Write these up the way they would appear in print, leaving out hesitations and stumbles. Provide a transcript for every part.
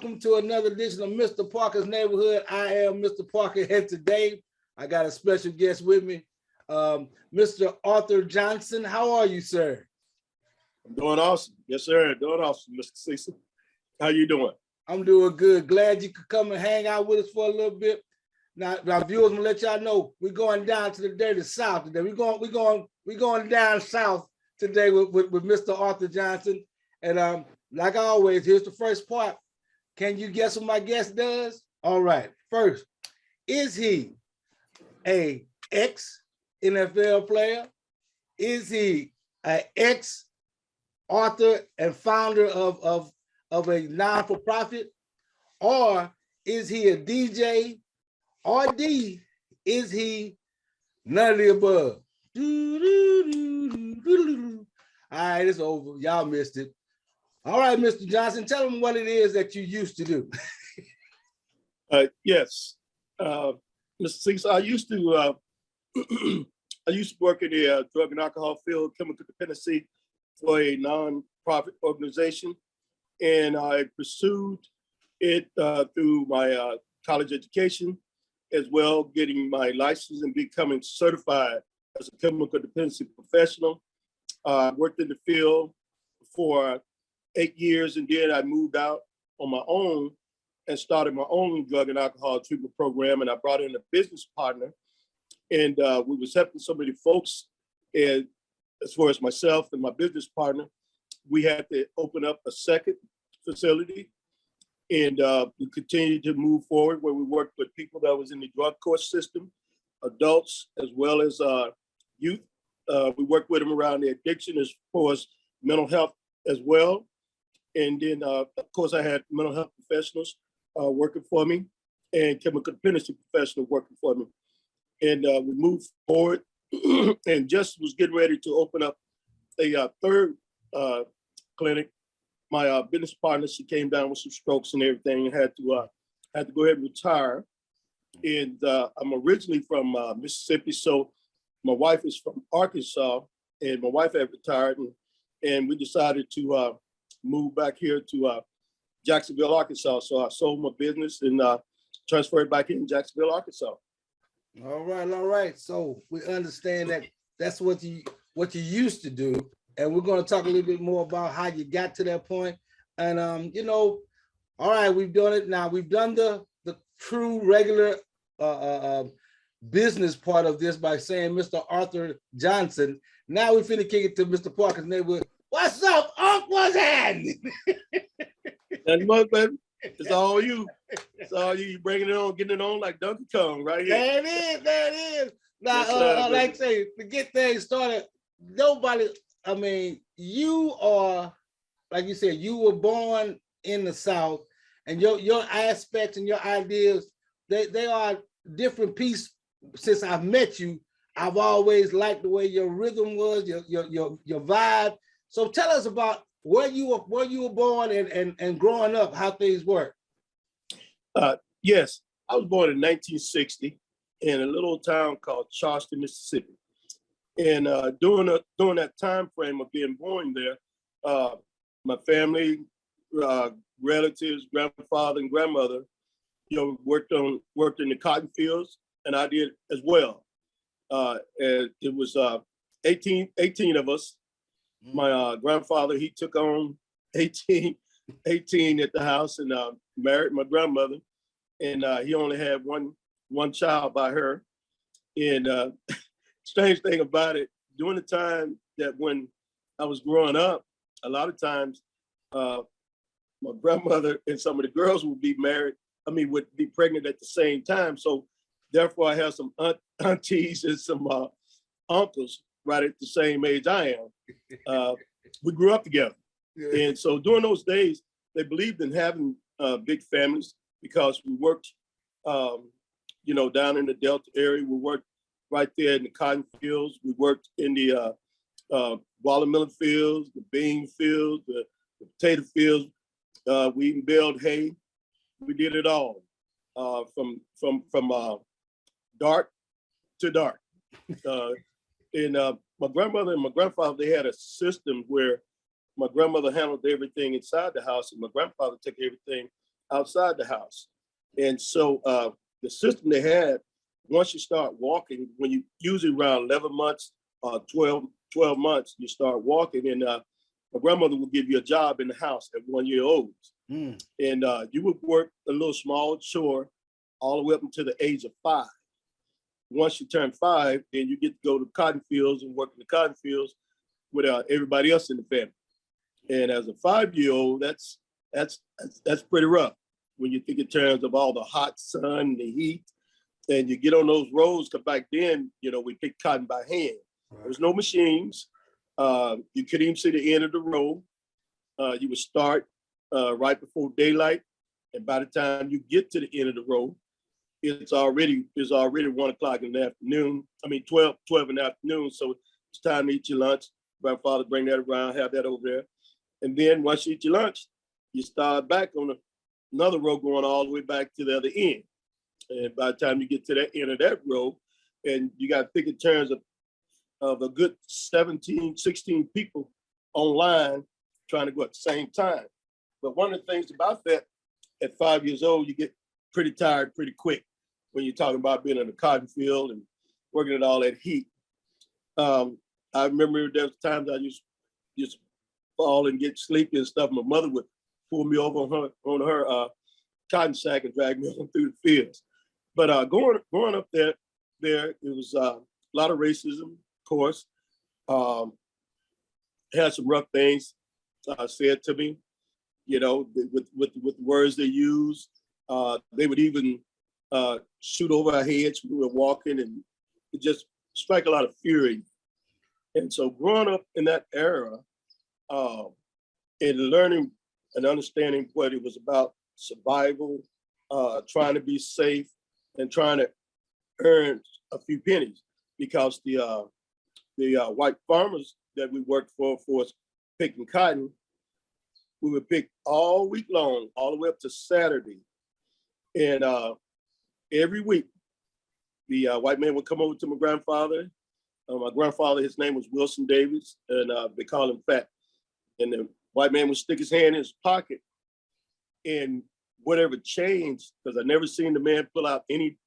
welcome to another edition of Mr. Parker's Neighborhood. I am Mr. Parker, and today I got a special guest with me, Mr. Arthur Johnson. How are you, sir? I'm doing awesome. Yes, sir. Doing awesome, Mr. Cecil. How you doing? I'm doing good. Glad you could come and hang out with us for a little bit. Now viewers, I'm gonna let y'all know we're going down to the dirty South today. We're going down south today with Mr. Arthur Johnson. And like always, here's the first part. Can you guess what my guest does? All right. First, is he a ex-NFL player? Is he an ex-author and founder of a non-for-profit? Or is he a DJ? Or D, is he none of the above? All right, it's over. Y'all missed it. All right, Mr. Johnson, tell them what it is that you used to do. Yes, Mr. Cecil, I used to work in the drug and alcohol field, chemical dependency for a non-profit organization, and I pursued it through my college education, as well getting my license and becoming certified as a chemical dependency professional. Worked in the field for 8 years, and then I moved out on my own and started my own drug and alcohol treatment program. And I brought in a business partner, and we was helping so many folks. And as far as myself and my business partner, we had to open up a second facility. And we continued to move forward where we worked with people that was in the drug court system, adults, as well as youth. We worked with them around the addiction as far as mental health as well. And then, of course, I had mental health professionals working for me and chemical dependency professionals working for me. And we moved forward and just was getting ready to open up a third clinic. My business partner, she came down with some strokes and everything, and had to go ahead and retire. And I'm originally from Mississippi, so my wife is from Arkansas, and my wife had retired, and we decided to move back here to Jacksonville, Arkansas. So I sold my business and transferred back in Jacksonville, Arkansas. All right. So we understand that that's what you used to do. And we're going to talk a little bit more about how you got to that point. And, all right, we've done it now. We've done the true regular business part of this by saying Mr. Arthur Johnson. Now we're finna kick it to Mr. Parker's Neighborhood. What's up, Unc? What's happening? Nothing much, baby. It's all you. It's all you. You bringing it on, getting it on like Donkey Kong right here. There it is. Now, yes, like I say, to get things started, you are, like you said, you were born in the South, and your aspects and your ideas, they are different piece. Since I've met you, I've always liked the way your rhythm was, your vibe. So tell us about where you were born and growing up, how things work. Yes, I was born in 1960 in a little town called Charleston, Mississippi. And during that time frame of being born there, my family, relatives, grandfather and grandmother, worked in the cotton fields, and I did as well. And it was 18 of us. My grandfather, he took on 18 at the house and married my grandmother, and he only had one child by her. And strange thing about it, during the time that when I was growing up, a lot of times my grandmother and some of the girls would be pregnant at the same time. So therefore I have some aunties and some uncles right at the same age I am. We grew up together. Yeah. And so during those days, they believed in having big families because we worked, down in the Delta area. We worked right there in the cotton fields. We worked in the watermelon fields, the bean fields, the potato fields. We even baled hay. We did it all from dark to dark. And my grandmother and my grandfather, they had a system where my grandmother handled everything inside the house and my grandfather took everything outside the house. And so the system they had, once you start walking, when you usually around 11 months, 12 months, you start walking, and my grandmother would give you a job in the house at 1 year old. And you would work a little small chore all the way up until the age of 5. Once you turn 5, then you get to go to cotton fields and work in the cotton fields with everybody else in the family. And as a 5-year-old, that's pretty rough when you think in terms of all the hot sun, the heat, and you get on those roads. Because back then, we picked cotton by hand. There was no machines. You couldn't even see the end of the row. You would start right before daylight, and by the time you get to the end of the row, it's already 1 o'clock in the afternoon. 12 in the afternoon. So it's time to eat your lunch. Grandfather bring that around, have that over there. And then once you eat your lunch, you start back on another row going all the way back to the other end. And by the time you get to that end of that row, and you got to think in terms of a good 17, 16 people online trying to go at the same time. But one of the things about that, at 5 years old, you get pretty tired pretty quick when you're talking about being in a cotton field and working at all that heat. I remember there was times I used to fall and get sleepy and stuff. My mother would pull me over on her cotton sack and drag me on through the fields. But growing up there, it was a lot of racism, of course. Had some rough things said to me, with the words they use. They would even shoot over our heads when we were walking, and it just strike a lot of fury. And so growing up in that era, and learning and understanding what it was about, survival, trying to be safe, and trying to earn a few pennies, because the white farmers that we worked for us picking cotton, we would pick all week long, all the way up to Saturday. And every week, the white man would come over to my grandfather. My grandfather, his name was Wilson Davis, and they call him Fat. And the white man would stick his hand in his pocket, and whatever change, because I never seen the man pull out any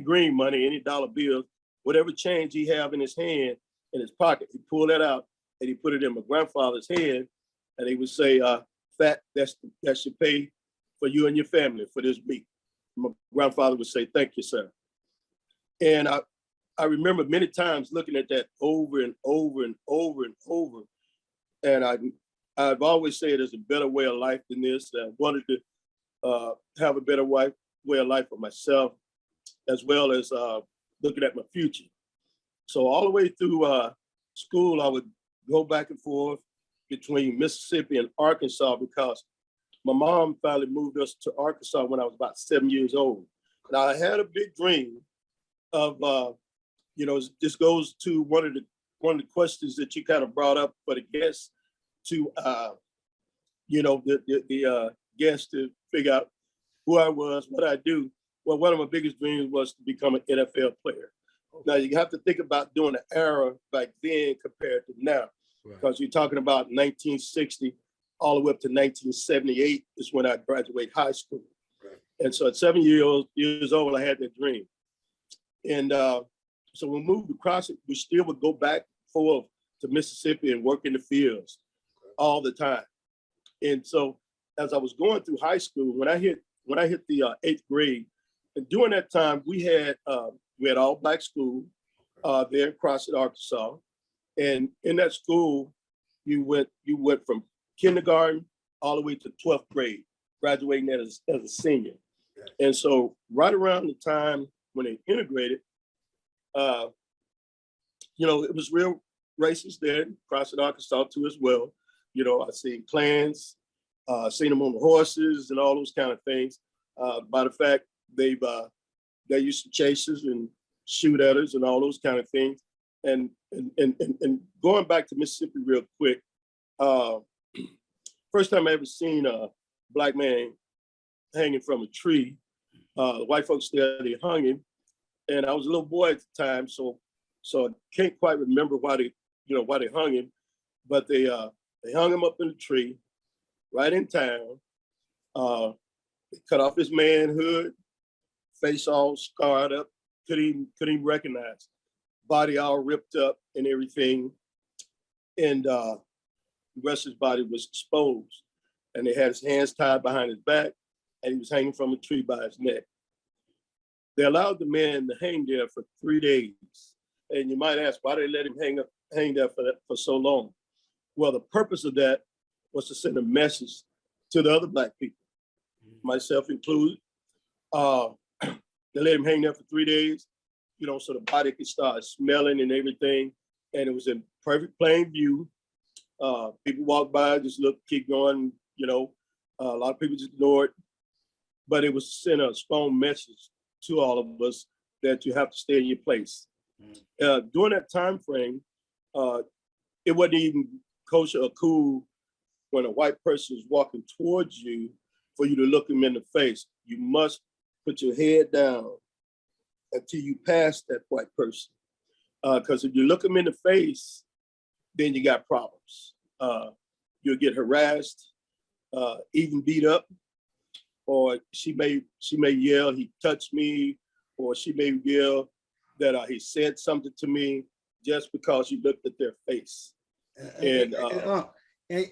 green money, any dollar bills, whatever change he have in his hand, in his pocket, he pulled that out and he put it in my grandfather's hand, and he would say, Fat, that should pay for you and your family for this week. My grandfather would say, thank you, sir. And I remember many times looking at that over and over and over and over. And I've always said there's a better way of life than this. I wanted to have a better way of life for myself, as well as looking at my future. So all the way through school, I would go back and forth between Mississippi and Arkansas, because my mom finally moved us to Arkansas when I was about 7 years old. Now I had a big dream of, this goes to one of the questions that you kind of brought up for the guests to, the guests to figure out who I was, what I do. Well, one of my biggest dreams was to become an NFL player. Now you have to think about doing the era back then compared to now, because you're talking about 1960 all the way up to 1978 is when I graduated high school. Right. And so at 7 years old, I had that dream. And so we moved across it. We still would go back and forth to Mississippi and work in the fields all the time. And so as I was going through high school, when I hit the 8th grade, and during that time we had all black school there in Crossett, Arkansas. And in that school, you went from kindergarten all the way to 12th grade, graduating as a senior. And so right around the time when they integrated, it was real racist there in Crossett, Arkansas too as well. I seen Klans, seen them on the horses and all those kind of things. By the fact they used to chase us and shoot at us and all those kind of things. And going back to Mississippi real quick, first time I ever seen a black man hanging from a tree, the white folks there, they hung him. And I was a little boy at the time, so I can't quite remember why they hung him, but they hung him up in the tree right in town. They cut off his manhood, face all scarred up, couldn't even recognize, body all ripped up and everything, and the rest of his body was exposed. And they had his hands tied behind his back, and he was hanging from a tree by his neck. They allowed the man to hang there for 3 days. And you might ask, why did they let him hang there for so long? Well, the purpose of that was to send a message to the other Black people, myself included. They let him hang there for 3 days, you know, so the body could start smelling and everything. And it was in perfect plain view. People walk by, just look, keep going, you know. A lot of people just ignore it. But it was sent a strong message to all of us that you have to stay in your place. During that time frame, it wasn't even kosher or cool when a white person is walking towards you for you to look them in the face. You must put your head down until you pass that white person. Because if you look them in the face, then you got problems. You'll get harassed, even beat up, or she may yell, "He touched me," or she may yell that he said something to me just because you looked at their face. And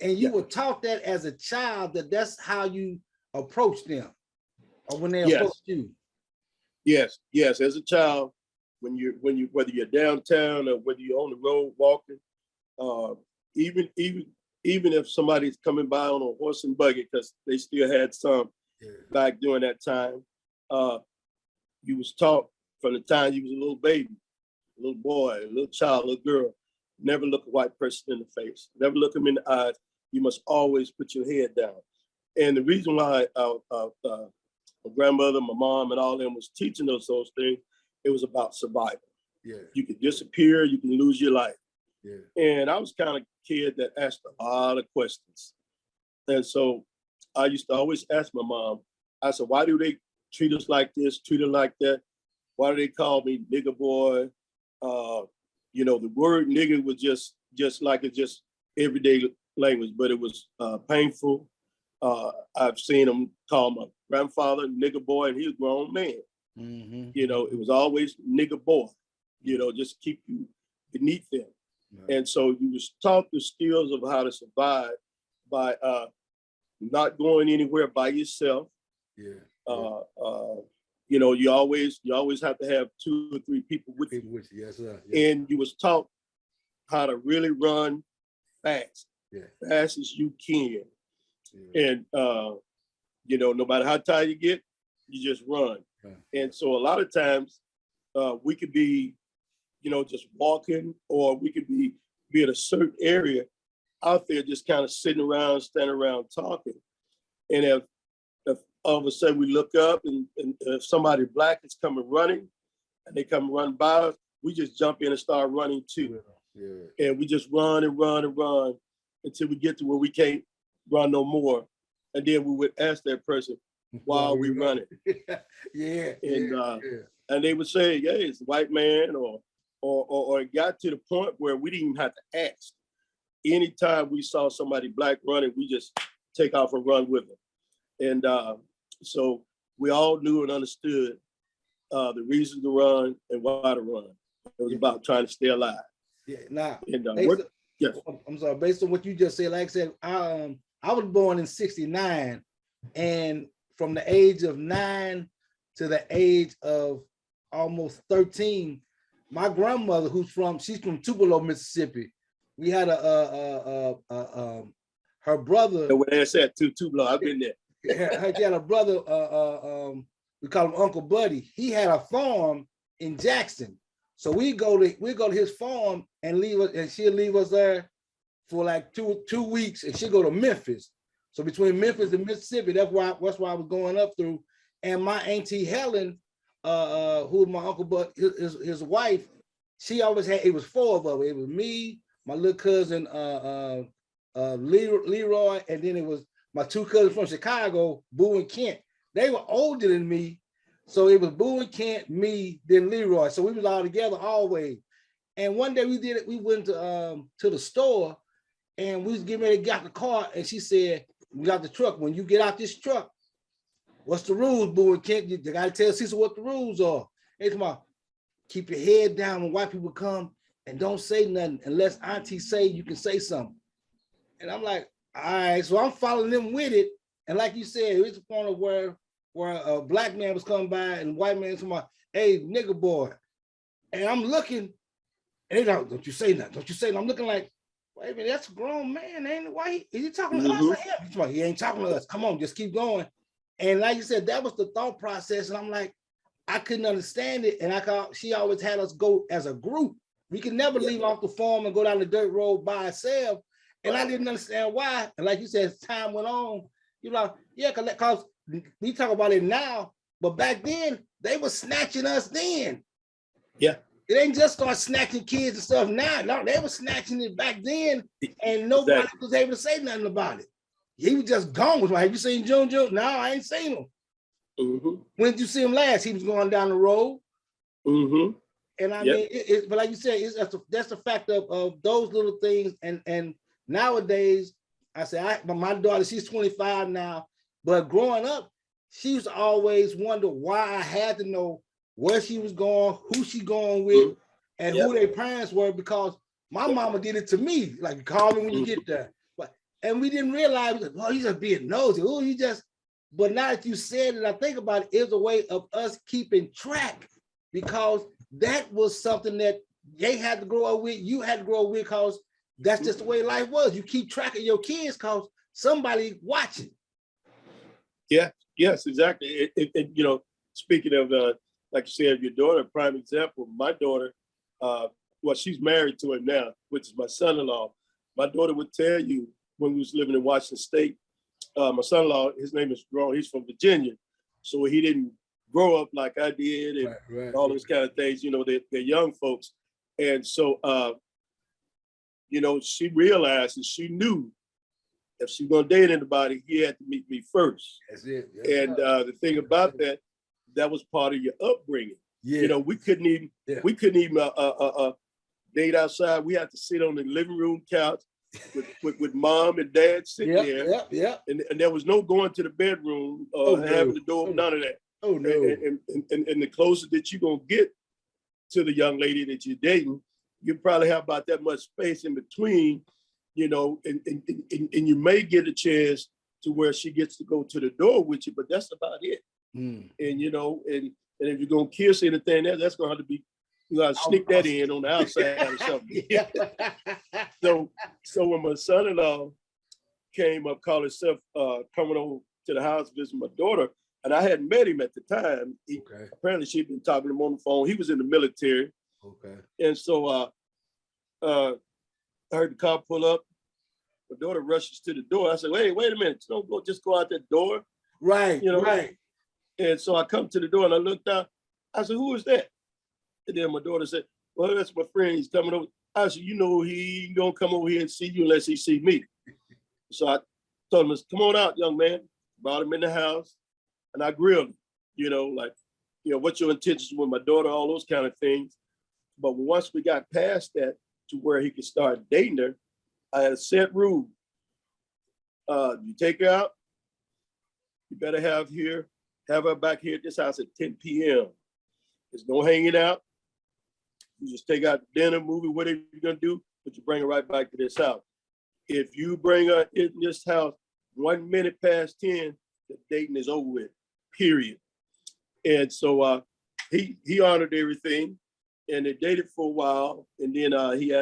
you were taught that as a child, that's how you approach them, or when they approach you. Yes, as a child, when you whether you're downtown or whether you're on the road walking, even if somebody's coming by on a horse and buggy, because they still had some back during that time, you was taught from the time you was a little baby, a little boy, a little child, a little girl, never look a white person in the face, never look them in the eyes. You must always put your head down. And the reason why my grandmother, my mom, and all of them was teaching us those things, it was about survival. You could disappear, you can lose your life. And I was kind of kid that asked a lot of questions. And so I used to always ask my mom, I said, why do they treat us like this, treat us like that? Why do they call me nigger boy? You know, the word nigger was just like it's just everyday language, but it was painful. I've seen them call my grandfather nigger boy, and he's a grown man. You know, it was always nigger boy, you know, just keep you beneath them. And so you was taught the skills of how to survive by not going anywhere by yourself. You know, you always have to have 2 or 3 people with you. Yes, sir. And you was taught how to really run fast, fast as you can. And you know, no matter how tired you get, you just run. And so a lot of times we could be, you know, just walking, or we could be in a certain area out there just kind of sitting around, standing around talking. And if all of a sudden we look up and if somebody Black is coming running and they come run by us, we just jump in and start running too. And we just run and run and run until we get to where we can't run no more. And then we would ask that person, why are we running? And they would say, yeah, it's a white man, or it got to the point where we didn't even have to ask. Anytime we saw somebody Black running, we just take off and run with them. And so we all knew and understood the reason to run and why to run. It was about trying to stay alive. Now, and, I'm sorry, based on what you just said, like I said, I was born in '69, and from the age of 9 to the age of almost 13, my grandmother, she's from Tupelo, Mississippi. We had her brother. When I said Tupelo, I've been there. She had a brother, we call him Uncle Buddy. He had a farm in Jackson. So we go to his farm and leave us, and she'll leave us there for like two weeks, and she'll go to Memphis. So between Memphis and Mississippi, that's why I was going up through. And my auntie Helen, who was my Uncle Bud, his wife, she always had, it was 4 of us. It was me, my little cousin Leroy, and then it was my 2 cousins from Chicago, Boo and Kent. They were older than me. So it was Boo and Kent, me, then Leroy. So we was all together always. And one day we went to the store, and we was getting ready to get out the car, and she said, we got the truck. When you get out this truck, What's the rules, boo? Can't you gotta tell Cecil what the rules are? Hey, come on, keep your head down when white people come and don't say nothing unless auntie say you can say something. And I'm like, all right, so I'm following them with it. And like you said, it's a point of where a black man was coming by and white man was talking about, hey, nigga boy. And I'm looking, and they don't you say nothing, don't you say nothing. I'm looking like, wait a minute, that's a grown man, ain't it? Why is he talking to us or him? He's like, he ain't talking to us. Come on, just keep going. And like you said, that was the thought process. And I'm like, I couldn't understand it. And she always had us go as a group. We could never leave off the farm and go down the dirt road by ourselves. And I didn't understand why. And like you said, as time went on, you're like, yeah, because we talk about it now, but back then they were snatching us then. Yeah. It ain't just start snatching kids and stuff now. No, they were snatching it back then, and nobody was able to say nothing about it. He was just gone. Have you seen June? No, I ain't seen him. When did you see him last? He was going down the road. And I mean, but like you said, that's the fact of those little things. And nowadays, I say, my daughter, she's 25 now, but growing up, she used to always wonder why I had to know where she was going, who she going with, and who their parents were, because my mama did it to me. Like, call me when you get there. And we didn't realize, oh, he's just being nosy. Oh, he just, but now that you said it, I think about it, it's a way of us keeping track, because that was something that they had to grow up with, you had to grow up with, because that's just the way life was. You keep track of your kids because somebody watching. Yeah, yes, exactly. You know, speaking of, like you said, your daughter, prime example, my daughter, well, she's married to him now, which is my son-in-law. My daughter would tell you, when we was living in Washington State, my son-in-law, his name is Ron, he's from Virginia. So he didn't grow up like I did and all those kind of things, you know, they're young folks. And so, you know, she realized and she knew if she was gonna date anybody, he had to meet me first. That's it. And the thing about that was part of your upbringing. You know, we couldn't even date outside. We had to sit on the living room couch with mom and dad sitting there. And there was no going to the bedroom or having the door, none of that. Oh no. And the closer that you're gonna get to the young lady that you're dating, you probably have about that much space in between, you know, and you may get a chance to where she gets to go to the door with you, but that's about it. And you know, and if you're gonna kiss anything, that's gonna have to be, you gotta sneak that in on the outside or something. So when my son-in-law came up, called himself coming over to the house to visit my daughter, and I hadn't met him at the time. Apparently she'd been talking to him on the phone. He was in the military. And so I heard the car pull up. My daughter rushes to the door. I said, wait a minute, don't just go out that door. Right, you know? right. And so I come to the door and I looked out. I said, who is that? And then my daughter said, well, that's my friend. He's coming over. I said, you know, he ain't gonna come over here and see you unless he see me. So I told him, come on out, young man. Brought him in the house and I grilled him, you know, like, you know, what's your intentions with my daughter, all those kind of things. But once we got past that to where he could start dating her, I had a set rule. You take her out, you better have her back here at this house at 10 p.m. There's no hanging out. You just take out dinner, movie, whatever you're gonna do, but you bring her right back to this house. If you bring her in this house 1 minute past 10, the dating is over with, period. And so he honored everything, and they dated for a while, and then he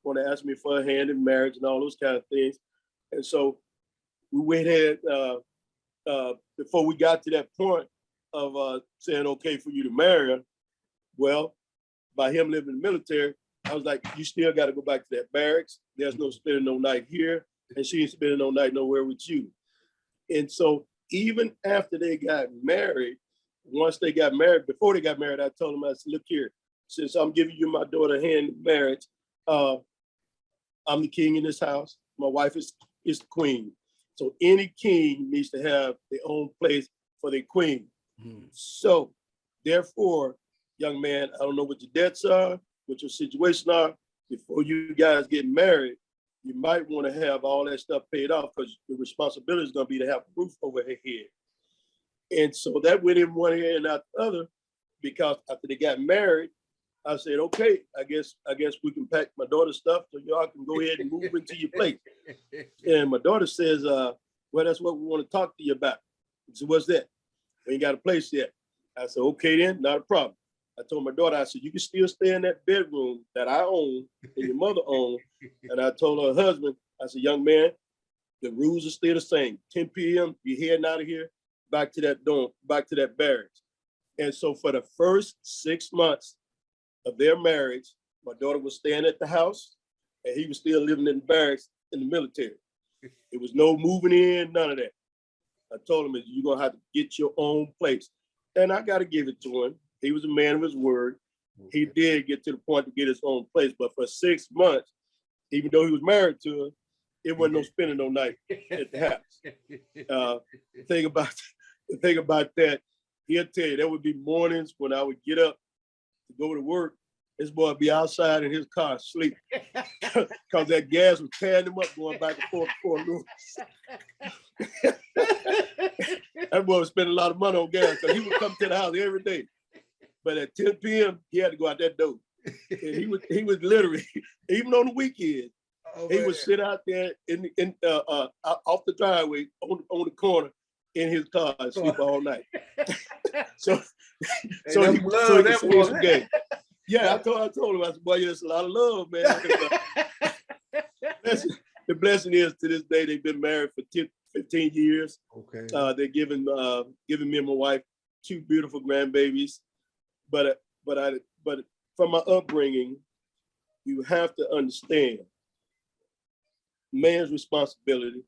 wanted to ask me for a hand in marriage and all those kind of things. And so we went ahead before we got to that point of saying okay for you to marry her. Well, by him living in the military, I was like, you still got to go back to that barracks. There's no spending no night here, and she ain't spending no night nowhere with you. And so even after they got married, once they got married, before they got married, I told him, I said, look here, since I'm giving you my daughter a hand in marriage, I'm the king in this house. My wife is the queen. So any king needs to have their own place for their queen. So therefore, young man, I don't know what your debts are, what your situation are. Before you guys get married, you might want to have all that stuff paid off, because the responsibility is going to be to have a roof over her head. And so that went in one ear and out the other, because after they got married, I said, okay, I guess we can pack my daughter's stuff so y'all can go ahead and move into your place. And my daughter says, well, that's what we want to talk to you about. I said, what's that? We ain't got a place yet. I said, okay then, not a problem. I told my daughter, I said, you can still stay in that bedroom that I own and your mother owned. And I told her husband, I said, young man, the rules are still the same. 10 p.m., you're heading out of here, back to that dorm, back to that barracks. And so for the first 6 months of their marriage, my daughter was staying at the house and he was still living in the barracks in the military. It was no moving in, none of that. I told him, you're gonna have to get your own place. And I gotta give it to him. He was a man of his word. He did get to the point to get his own place, but for 6 months, even though he was married to her, it wasn't no spending no night at the house. The thing about that, he'll tell you, there would be mornings when I would get up to go to work. This boy would be outside in his car sleeping because that gas was tearing him up going back and forth for a room. That boy was spending a lot of money on gas because he would come to the house every day. But at 10 p.m., he had to go out that door. And he was literally, even on the weekend, he would sit out there off the driveway on the corner in his car and sleep all night. so he could save some game. Yeah, I told him, I said, boy, yeah, it's a lot of love, man. The blessing is, to this day, they've been married for 15 years. Okay. They're giving me and my wife 2 beautiful grandbabies. But from my upbringing, you have to understand man's responsibility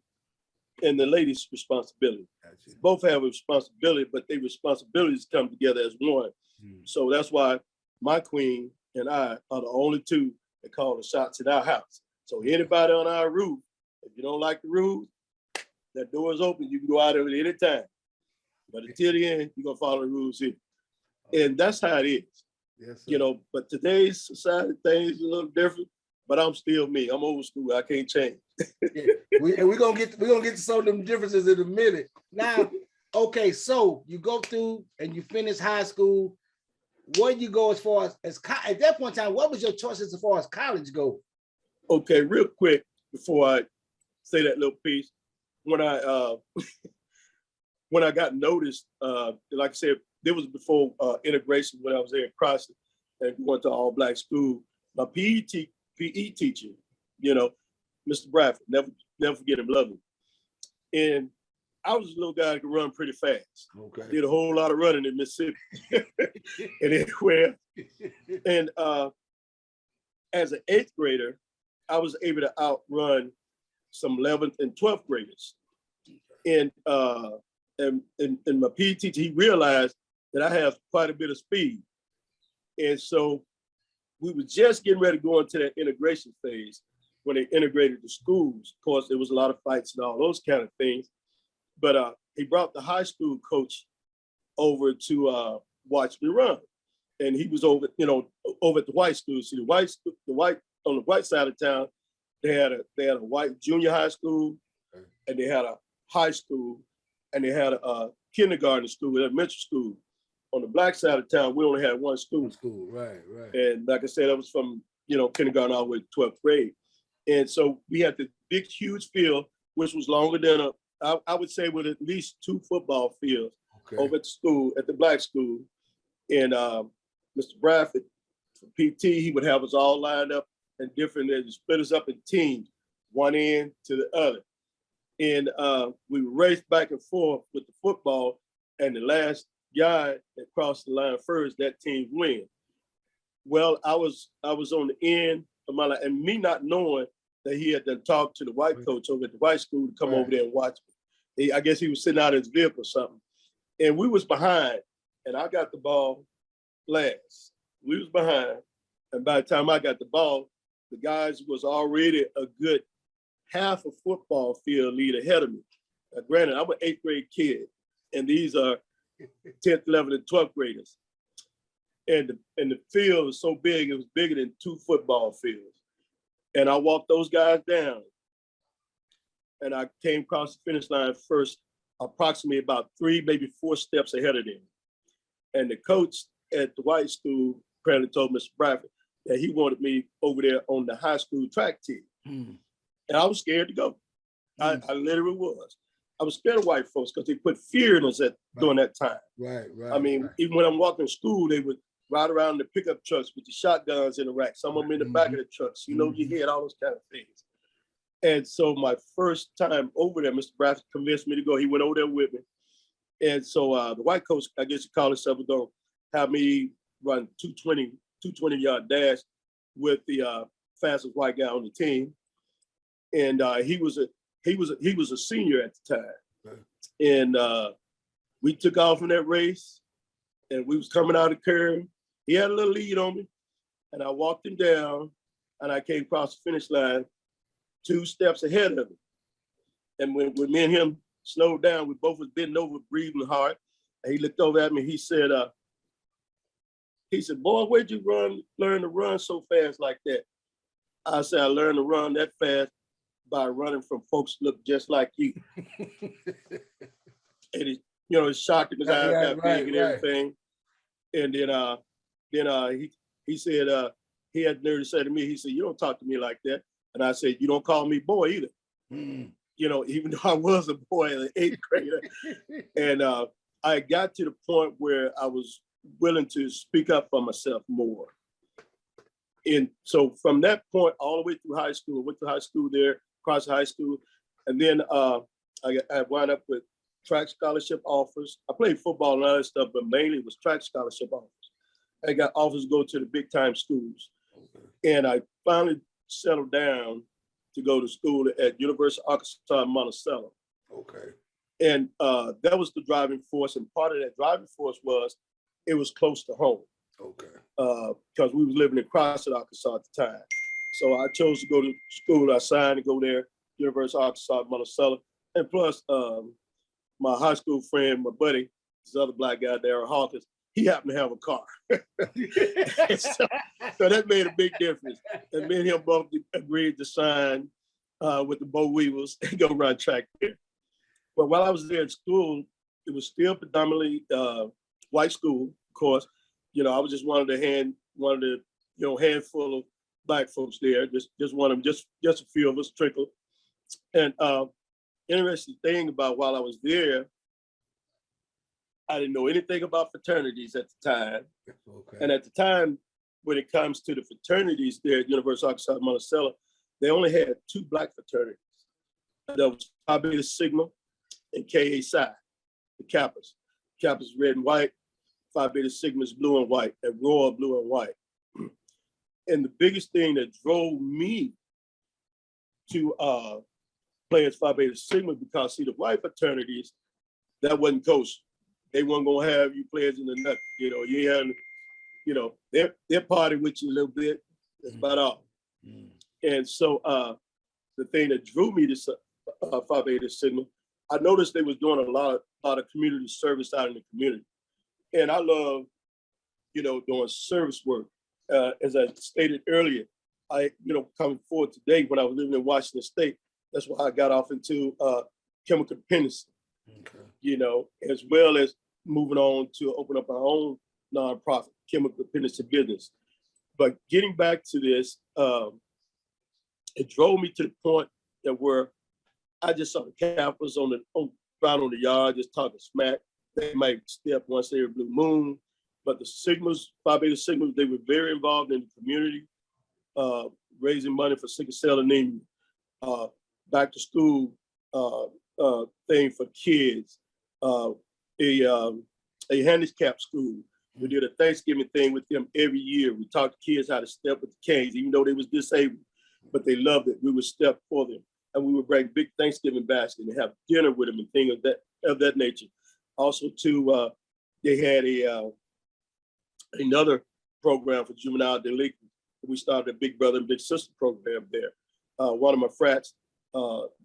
and the lady's responsibility. Gotcha. Both have a responsibility, but their responsibilities come together as one. So that's why my queen and I are the only 2 that call the shots in our house. So anybody on our roof, if you don't like the rules, that door is open. You can go out of it any time. But until the end, you're gonna follow the rules here. And that's how it is. Yes, you know, but today's society, things are a little different, but I'm still me. I'm old school. I can't change. Yeah. We're gonna get to some of them differences in a minute. Now, okay, so you go through and you finish high school. Where you go as far as at that point in time, what was your choices as far as college go? Okay, real quick before I say that little piece, when I when I got noticed, like I said, there was before integration when I was there at Crossing and going to all black school. My PE teacher, you know, Mr. Bradford, never forget him, love him. And I was a little guy that could run pretty fast. Okay. Did a whole lot of running in Mississippi and everywhere. And as an 8th grader, I was able to outrun some 11th and 12th graders. And my PE teacher, he realized that I have quite a bit of speed. And so we were just getting ready to go into that integration phase when they integrated the schools. Of course, there was a lot of fights and all those kind of things. But he brought the high school coach over to watch me run. And he was over at the white school. See, the white on the white side of town, they had a white junior high school, and they had a high school, and they had a kindergarten school, elementary school. On the black side of town, we only had one school. Right. And like I said, I was from kindergarten all the way to 12th grade. And so we had the big, huge field, which was longer than I would say with at least 2 football fields over at the school, at the black school. And Mr. Bradford, for PT, he would have us all lined up and different, and split us up in teams, one end to the other. And we would race back and forth with the football, and the last guy that crossed the line first, that team win. Well, I was on the end of my life, and me not knowing that he had done talked to the white coach over at the white school to come over there and watch me. I guess he was sitting out in his vehicle or something. And we was behind, and I got the ball last. We was behind, and by the time I got the ball, the guys was already a good half a football field lead ahead of me. Granted, I'm an 8th grade kid, and these are 10th, 11th, and 12th graders. And the field was so big, it was bigger than 2 football fields. And I walked those guys down, and I came across the finish line first approximately about 3, maybe 4 steps ahead of them. And the coach at the white school apparently told Mr. Bradford that he wanted me over there on the high school track team. And I was scared to go. I literally was. I was scared of white folks because they put fear in us during that time. Right. I mean, even when I'm walking to school, they would ride around the pickup trucks with the shotguns in the rack, some of them in the back of the trucks, you know, you hear all those kind of things. And so my first time over there, Mr. Bradford convinced me to go. He went over there with me. And so the white coach, I guess you call himself, was going to have me run 220-yard dash with the fastest white guy on the team. And he was a senior at the time. And we took off in that race, and we was coming out of the curve. He had a little lead on me, and I walked him down, and I came across the finish line 2 steps ahead of him. And when me and him slowed down, we both was bending over, breathing hard. And he looked over at me. He said, "Boy, where'd you learn to run so fast like that?" I said, "I learned to run that fast by running from folks that look just like you." And he, you know, it's shocking his eyes got big and everything. And then he said, he had the nerve to say to me, he said, "You don't talk to me like that." And I said, "You don't call me boy either." You know, even though I was a boy in the 8th grader. And I got to the point where I was willing to speak up for myself more. And so from that point all the way through high school, I went to high school there, across high school. And then I wound up with track scholarship offers. I played football and other stuff, but mainly it was track scholarship offers. I got offers to go to the big time schools. And I finally settled down to go to school at University of Arkansas Monticello. And that was the driving force. And part of that driving force was it was close to home. Because we was living in Crossett, Arkansas at the time. So I chose to go to school. I signed to go there, University of Arkansas Monticello. And plus, my high school friend, my buddy, this other black guy, Darryl Hawkins, he happened to have a car. so that made a big difference. And me and him both agreed to sign with the Bo Weevils and go run track there. But while I was there at school, it was still predominantly white school, of course. You know, I was just one of the handful of black folks there, just one of them, just a few of us, trickle. And interesting thing about while I was there, I didn't know anything about fraternities at the time. And at the time, when it comes to the fraternities there at University of Arkansas Monticello, they only had 2 black fraternities. That was Phi Beta Sigma and Ka Psi, the Kappas. Kappas red and white, Phi Beta Sigma is blue and white, and Royal blue and white. And the biggest thing that drove me to play as Phi Beta Sigma, because see, the white fraternities, that wasn't kosher. They weren't gonna have you players in the nut. You know, you had, you know, they're party with you a little bit. That's about all. And so the thing that drew me to Phi Beta Sigma, I noticed they was doing a lot of community service out in the community. And I love, you know, doing service work. As I stated earlier, coming forward today when I was living in Washington State, that's why I got off into chemical dependency. You know, as well as moving on to open up our own nonprofit, chemical dependency business. But getting back to this, it drove me to the point that where I just saw the Kappas around on the yard, just talking smack. They might step once every blue moon, but the Sigmas, Phi Beta Sigmas, they were very involved in the community, raising money for sickle cell anemia, back to school thing for kids, a handicap school. We did a Thanksgiving thing with them every year. We taught the kids how to step with the canes, even though they was disabled, but they loved it. We would step for them, and we would bring big Thanksgiving basket and have dinner with them and things of that nature. Also, too, they had another program for juvenile delinquents. We started a Big Brother and Big Sister program there. One of my frats,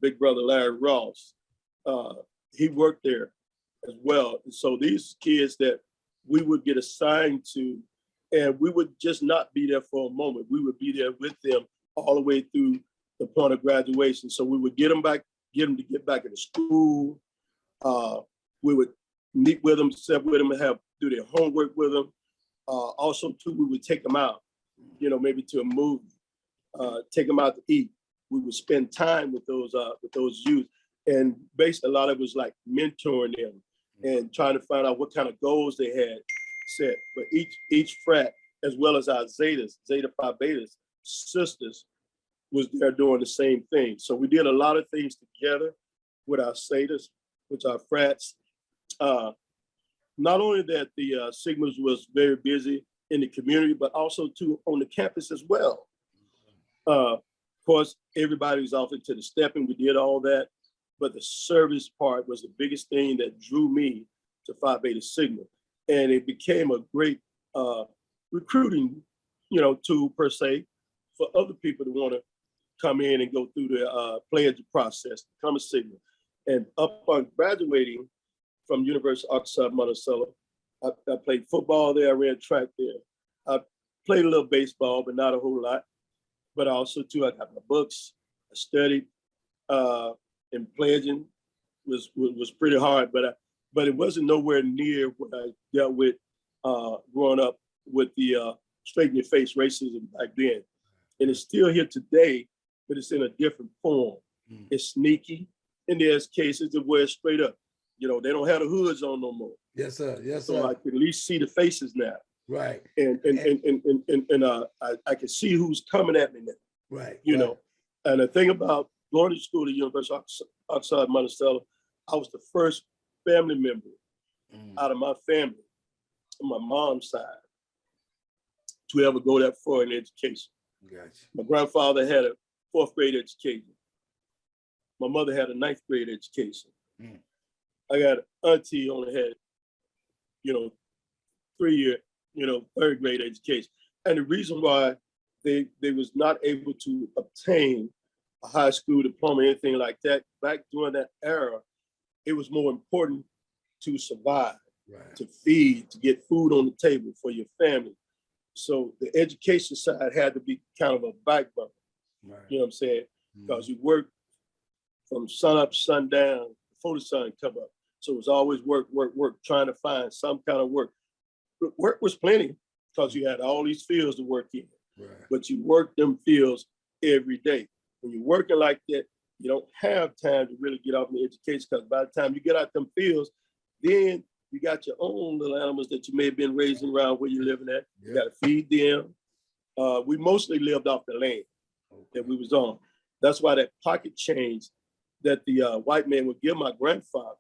Big Brother Larry Ross, he worked there as well. And so these kids that we would get assigned to, and we would just not be there for a moment. We would be there with them all the way through the point of graduation. So we would get them to get back into school. We would meet with them, sit with them, and do their homework with them. Also, too, we would take them out, maybe to a movie, take them out to eat. We would spend time with those youth, and basically a lot of it was like mentoring them and trying to find out what kind of goals they had set. But each frat, as well as our Zeta Phi Betas sisters, was there doing the same thing. So we did a lot of things together with our Zetas, which are frats. Not only that the Sigmas was very busy in the community, but also too on the campus as well. Of course, everybody was off into the stepping. We did all that, but the service part was the biggest thing that drew me to Phi Beta Sigma, and it became a great recruiting, tool per se, for other people to want to come in and go through the pledge process, become a Sigma. And upon graduating from University of Arkansas, Monticello, I played football there, I ran track there. I played a little baseball, but not a whole lot. But also too, I got my books, I studied, and pledging was pretty hard, but it wasn't nowhere near what I dealt with growing up with the straight in your face racism back then. And it's still here today, but it's in a different form. It's sneaky, and there's cases of where it's straight up. They don't have the hoods on no more. Yes, sir. Yes, So sir. I can at least see the faces now. Right. And I can see who's coming at me now. Right. And the thing about going to school at University of Arkansas at Monticello, I was the first family member out of my family, on my mom's side, to ever go that far in education. Gotcha. My grandfather had a 4th grade education. My mother had a 9th grade education. I got an auntie only had, 3-year, 3rd grade education. And the reason why they was not able to obtain a high school diploma, anything like that, back during that era, it was more important to survive, to feed, to get food on the table for your family. So the education side had to be kind of a backbone. You know what I'm saying? Because you work from sun up, sundown, before the sun come up. So it was always work, trying to find some kind of work. But work was plenty because you had all these fields to work in. But you work them fields every day. When you're working like that, you don't have time to really get off in the education, because by the time you get out them fields, then you got your own little animals that you may have been raising around where you're living at. You got to feed them. We mostly lived off the land that we was on. That's why that pocket change that the white man would give my grandfather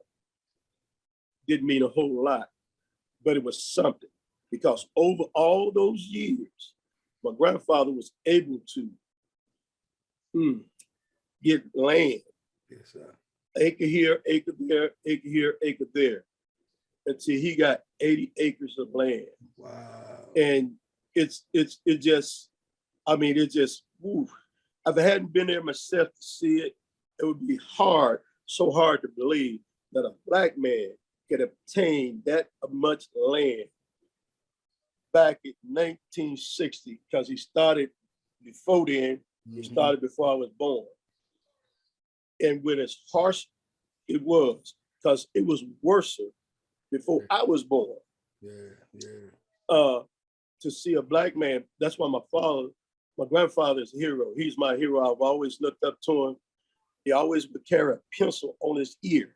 didn't mean a whole lot, but it was something, because over all those years, my grandfather was able to get land. Yes, sir. Acre here, acre there, acre here, acre there, until he got 80 acres of land. Wow. And it just, woo. If I hadn't been there myself to see it, it would be so hard to believe that a Black man could obtain that much land back in 1960, because he started before then. He started before I was born. And when as harsh it was, because it was worse before I was born. To see a Black man, that's why my grandfather is a hero. He's my hero. I've always looked up to him. He always would carry a pencil on his ear,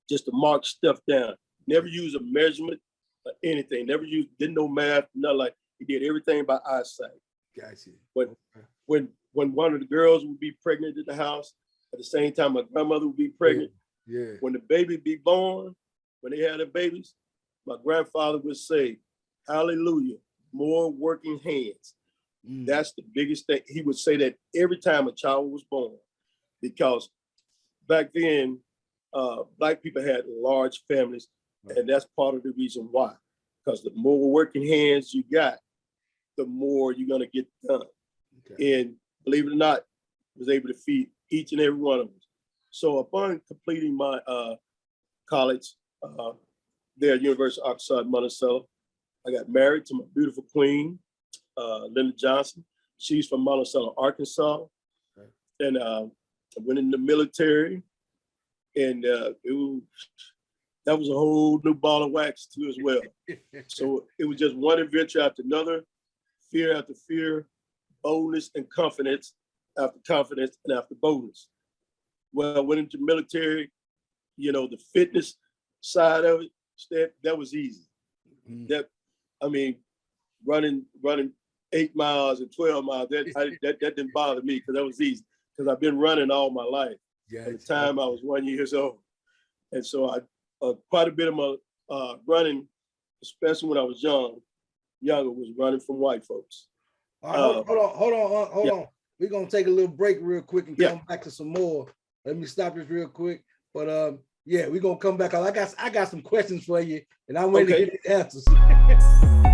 just to mark stuff down. Never use a measurement or anything. Didn't know math, nothing like. He did everything by eyesight. Gotcha. When one of the girls would be pregnant at the house, at the same time my grandmother would be pregnant. When the baby be born, when they had their babies, my grandfather would say, "Hallelujah, more working hands." That's the biggest thing. He would say that every time a child was born, because back then, Black people had large families, and that's part of the reason why. Because the more working hands you got, the more you're gonna get done. And believe it or not, I was able to feed each and every one of them. So upon completing my college there at University of Arkansas at Monticello, I got married to my beautiful queen, Linda Johnson. She's from Monticello, Arkansas. And I went in the military, and that was a whole new ball of wax too as well. So it was just one adventure after another, fear after fear, boldness and confidence after confidence and after boldness. Well, I went into the military, the fitness side of it, that was easy. That, I mean, running 8 miles and 12 miles, that didn't bother me because that was easy because I've been running all my life. At the time I was 1 year old. And so I quite a bit of my running, especially when I was younger, was running from white folks. All right, hold on. We're gonna take a little break real quick and come back to some more. Let me stop this real quick. But yeah, we're gonna come back. I got some questions for you, and I'm waiting to get the answers.